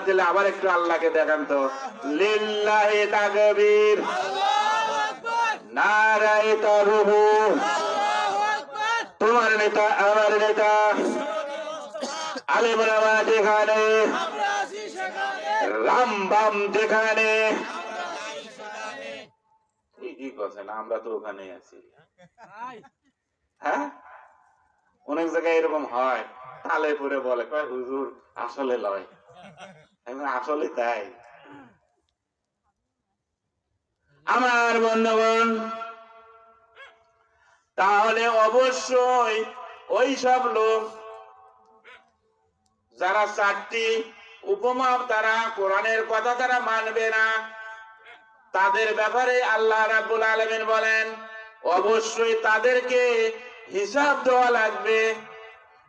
দিলে আবার একটু আল্লাহকে দেখান তো। লিল্লাহি তাকবীর, নারায়ে তাকবীর। তোমার নেতা আমার নেতা, আলেম ওলামা যেখানে, রামবাম যেখানে, ঠিকই বলছেন, আমরা তো ওখানে আছি। হ্যাঁ, অনেক জায়গায় এরকম হয়, তালে পরে বলে কয় হুজুর আসলে লয়, আসলে তাই। আমার বন্ধুগণ, তাহলে অবশ্যই ওই সব লোক যারা চারটি উপমা তারা কোরআনের কথা তারা মানবে না, তাদের ব্যাপারে আল্লাহ রাব্বুল আলামিন বলেন অবশ্যই তাদেরকে হিসাব দেওয়া লাগবে।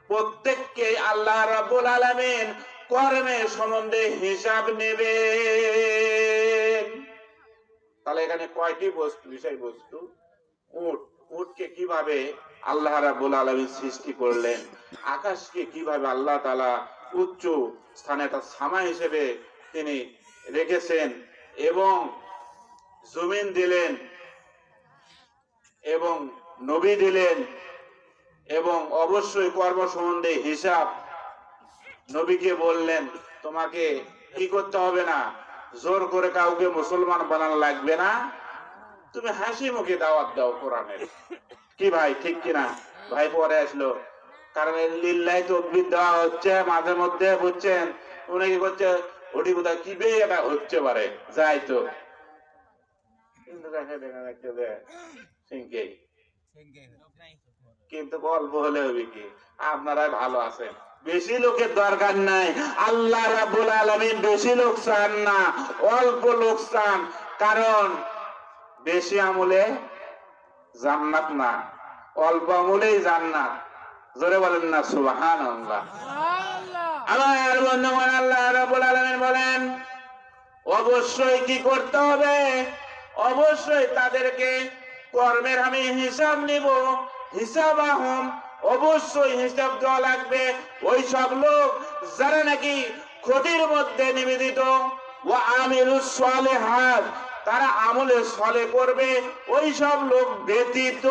প্রত্যেককে আল্লাহ রাব্বুল আলামিন কর্মের সম্বন্ধে হিসাব নেবে। তাহলে এখানে কয়টি বস্তু, বিষয়বস্তু? উট, উটকে কিভাবে আল্লাহ রাব্বুল আলামিন সৃষ্টি করলেন, আকাশকে কিভাবে আল্লাহ তাআলা উচ্চ স্থানে তার সামা হিসেবে তিনি রেখেছেন, এবং জমিন দিলেন এবং নবী দিলেন, এবং অবশ্যই কর্ম সম্বন্ধে হিসাব নবীকে বললেন তোমাকে কি করতে হবে না, জোর করে কাউকে মুসলমান বানানো লাগবে না, তুমি হাসি মুখে দাওয়াত দাও কোরআনের। কি ভাই, ঠিক কিনা? ভাই পরে আসলো, কারণ লিল্লাহি তাকবীর দেওয়া হচ্ছে মাঝে মধ্যে, বুঝছেন, উনি কি করছে ওটি কোথায় কি বে এটা হচ্ছে পারে, যাই তো, কিন্তু কিন্তু অল্প হলে হবে কি, আপনারাই ভালো আছেন, বেশি লোকের দরকার নাই। আল্লাহ রাব্বুল আলামিন বেশি লোক চান না, অল্প লোক চান, কারণ বেশি আমলে জান্নাত না, অল্প আমলেই জান্নাত। জোরে বলেন না সুবহানাল্লাহ। আমার বন্ধুগণ, আল্লাহ রাব্বুল আলামিন বলেন অবশ্যই কি করতে হবে, অবশ্যই তাদেরকে কর্মের আমি হিসাব নিব, হিসাবাহুম, অবশ্যই হিসাব দেওয়া লাগবে। ওই সব লোক যারা নাকি ক্ষতির মধ্যে নিবেদিত, ওয়া আমিলুস সালিহাত, তারা আমলে সলে করবে, ওই সব লোক ব্যতীত।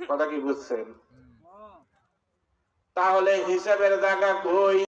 কথা কি বুঝছেন? তাহলে হিসাবের জায়গা কই?